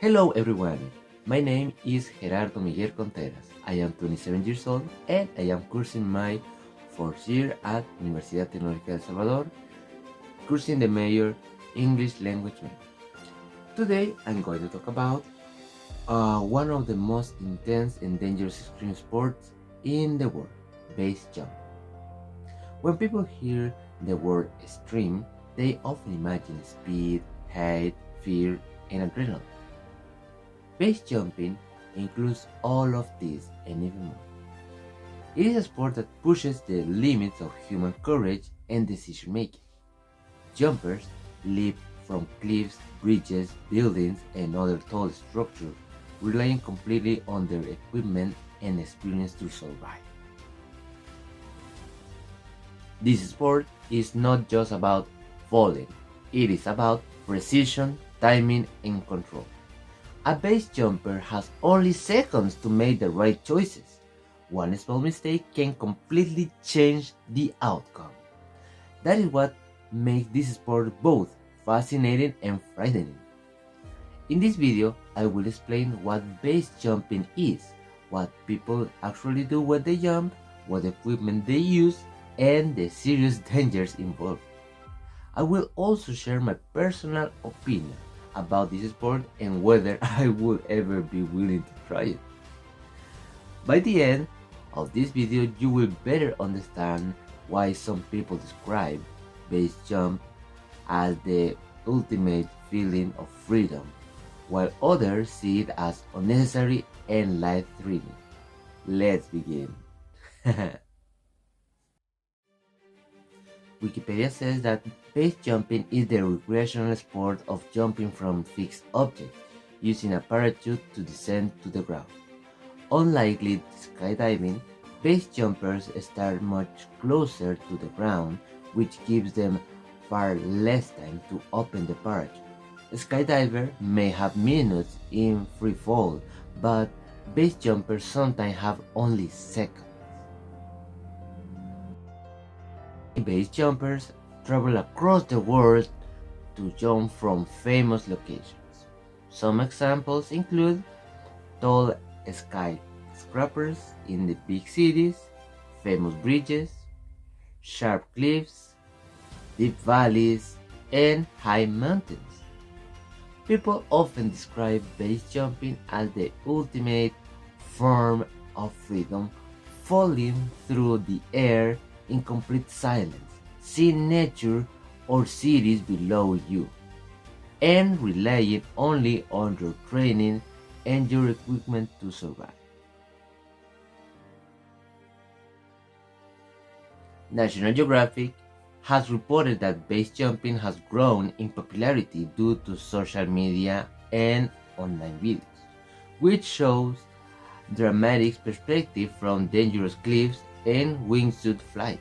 Hello everyone, my name is Gerardo Miguel Contreras. I am 27 years old and I am cursing my fourth year at Universidad Tecnológica de El Salvador, cursing the major English language major. Today I'm going to talk about one of the most intense and dangerous extreme sports in the world, base jump. When people hear the word extreme, they often imagine speed, height, fear, and adrenaline. Base jumping includes all of these and even more. It is a sport that pushes the limits of human courage and decision making. Jumpers leap from cliffs, bridges, buildings, and other tall structures, relying completely on their equipment and experience to survive. This sport is not just about falling, it is about precision, timing, and control. A base jumper has only seconds to make the right choices. One small mistake can completely change the outcome. That is what makes this sport both fascinating and frightening. In this video, I will explain what base jumping is, what people actually do when they jump, what equipment they use, and the serious dangers involved. I will also share my personal opinion about this sport and whether I would ever be willing to try it. By the end of this video, you will better understand why some people describe base jump as the ultimate feeling of freedom, while others see it as unnecessary and life-threatening. Let's begin. Wikipedia says that base jumping is the recreational sport of jumping from fixed objects, using a parachute to descend to the ground. Unlike skydiving, base jumpers start much closer to the ground, which gives them far less time to open the parachute. A skydiver may have minutes in free fall, but base jumpers sometimes have only seconds. Base jumpers travel across the world to jump from famous locations. Some examples include tall skyscrapers in the big cities, famous bridges, sharp cliffs, deep valleys, and high mountains. People often describe base jumping as the ultimate form of freedom, falling through the air in complete silence, seeing nature or cities below you, and relying only on your training and your equipment to survive. National Geographic has reported that base jumping has grown in popularity due to social media and online videos, which shows dramatic perspective from dangerous cliffs and wingsuit flights.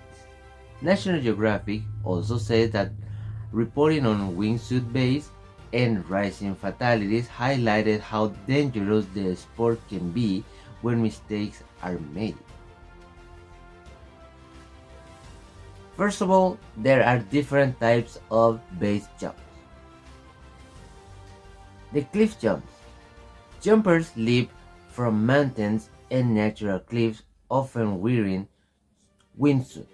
National Geographic also says that reporting on wingsuit base and rising fatalities highlighted how dangerous the sport can be when mistakes are made. First of all, there are different types of base jumps. The cliff jumps. Jumpers leap from mountains and natural cliffs, often wearing wingsuits.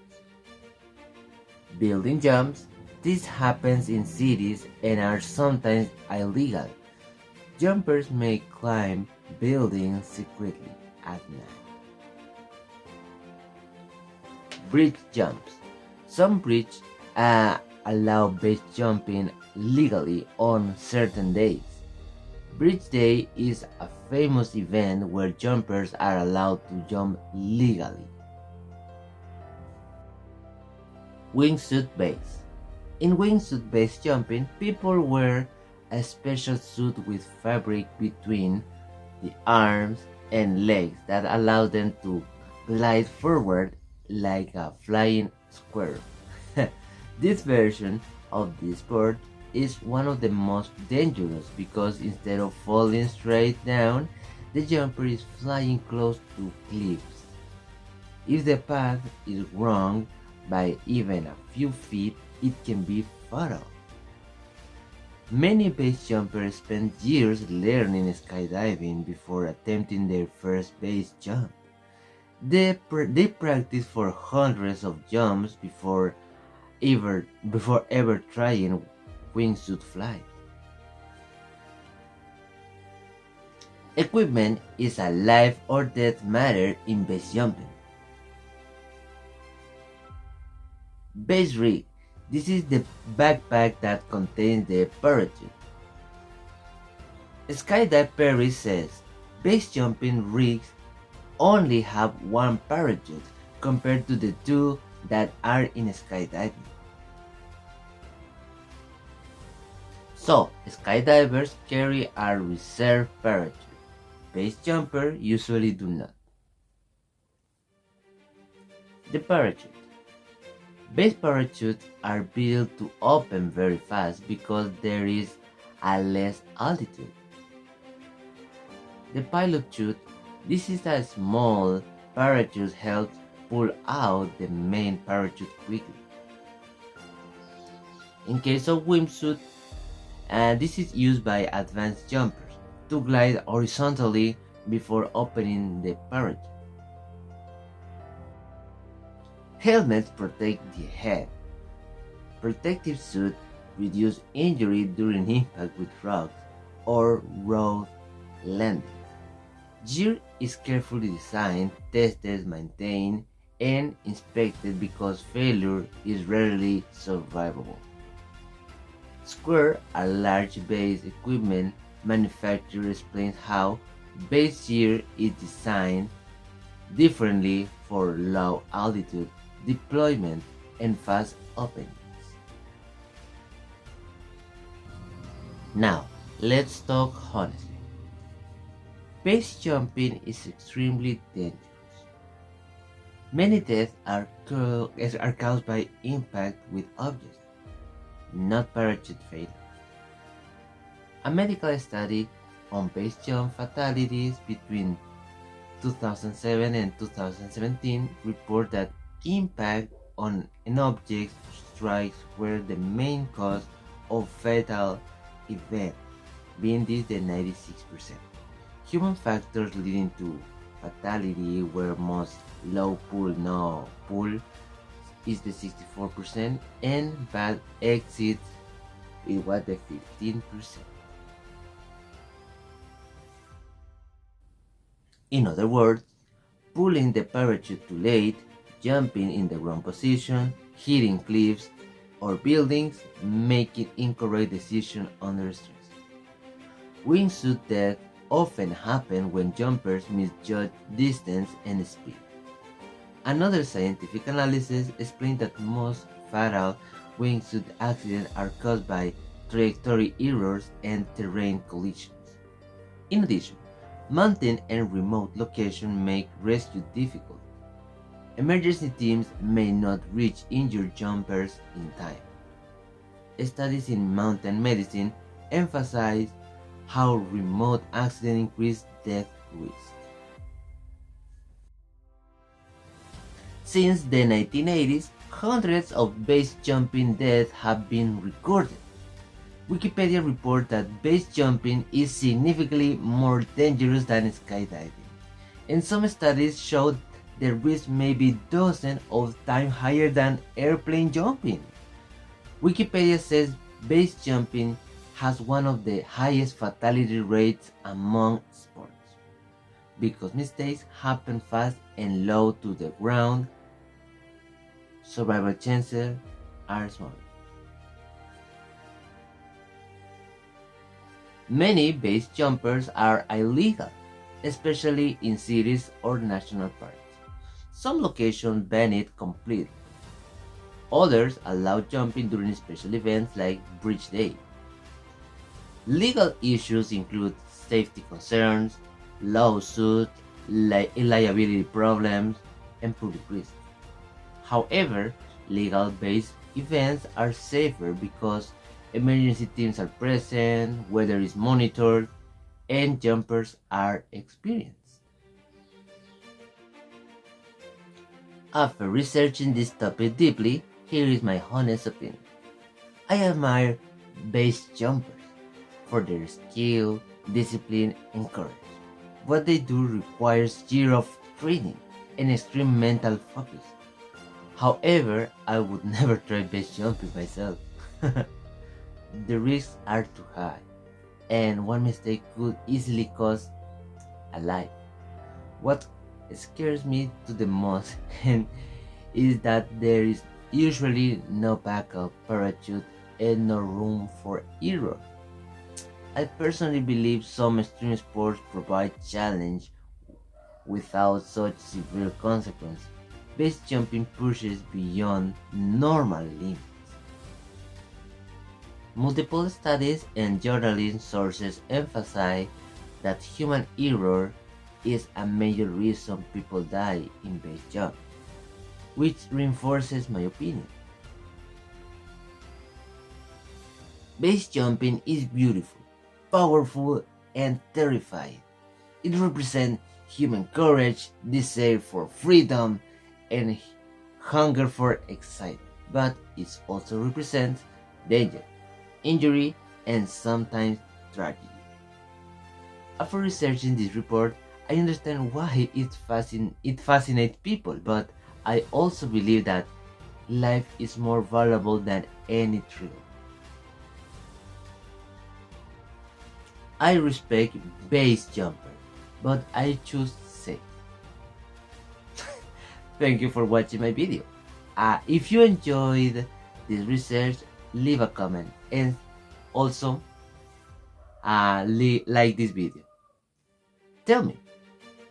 Building jumps. This happens in cities and are sometimes illegal. Jumpers may climb buildings secretly at night. Bridge jumps. Some bridges allow base jumping legally on certain days. Bridge Day is a famous event where jumpers are allowed to jump legally. Wingsuit base. In wingsuit base jumping, people wear a special suit with fabric between the arms and legs that allows them to glide forward like a flying squirrel. This version of the sport is one of the most dangerous because instead of falling straight down, the jumper is flying close to cliffs. If the path is wrong by even a few feet, it can be fatal. Many base jumpers spend years learning skydiving before attempting their first base jump. They practice for hundreds of jumps before ever trying wingsuit flight. Equipment is a life or death matter in base jumping. Base rig. This is the backpack that contains the parachute. Skydive Perry says base jumping rigs only have one parachute compared to the two that are in skydiving. So, skydivers carry a reserve parachute. Base jumper usually do not. The parachute. Base parachutes are built to open very fast because there is a less altitude. The pilot chute. This is a small parachute helps pull out the main parachute quickly. In case of wingsuit, this is used by advanced jumpers to glide horizontally before opening the parachute. Helmets protect the head. Protective suits reduce injury during impact with rocks or road landings. Gear is carefully designed, tested, maintained, and inspected because failure is rarely survivable. Square, a large base equipment manufacturer, explains how base gear is designed differently for low altitude deployment and fast openings. Now, let's talk honestly. Base jumping is extremely dangerous. Many deaths are caused by impact with objects, not parachute failure. A medical study on base jump fatalities between 2007 and 2017 report that impact on an object strikes were the main cause of fatal event, being this the 96%. Human factors leading to fatality were most low pull, no pull is the 64%, and bad exits it was the 15%. In other words, pulling the parachute too late, jumping in the wrong position, hitting cliffs or buildings, making incorrect decisions under stress. Wingsuit death often happen when jumpers misjudge distance and speed. Another scientific analysis explains that most fatal wingsuit accidents are caused by trajectory errors and terrain collisions. In addition, mountain and remote locations make rescue difficult. Emergency teams may not reach injured jumpers in time. Studies in mountain medicine emphasize how remote accidents increase death risk. Since the 1980s, hundreds of base jumping deaths have been recorded. Wikipedia reports that base jumping is significantly more dangerous than skydiving, and some studies show the risk may be dozens of times higher than airplane jumping. Wikipedia says base jumping has one of the highest fatality rates among sports. Because mistakes happen fast and low to the ground, survival chances are smaller. Many base jumpers are illegal, especially in cities or national parks. Some locations ban it completely. Others allow jumping during special events like Bridge Day. Legal issues include safety concerns, lawsuits, liability problems, and public risk. However, legal-based events are safer because emergency teams are present, weather is monitored, and jumpers are experienced. After researching this topic deeply, here is my honest opinion. I admire base jumpers. for their skill, discipline, and courage. What they do requires years of training and extreme mental focus. However, I would never try base jumping myself. The risks are too high, and one mistake could easily cost a life. What scares me to the most and is that there is usually no backup parachute and no room for error. I personally believe some extreme sports provide challenge without such severe consequences. Base jumping pushes beyond normal limits. Multiple studies and journalism sources emphasize that human error is a major reason people die in base jump, which reinforces my opinion. Base jumping is beautiful, powerful, and terrifying. It represents human courage, desire for freedom, and hunger for excitement. But it also represents danger, injury, and sometimes tragedy. After researching this report, I understand why it fascinates people, but I also believe that life is more valuable than any thrill. I respect base jumper, but I choose safe. Thank you for watching my video. If you enjoyed this research, leave a comment and also like this video. Tell me,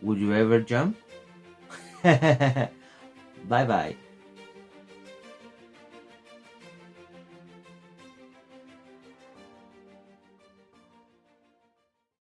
would you ever jump? Bye bye.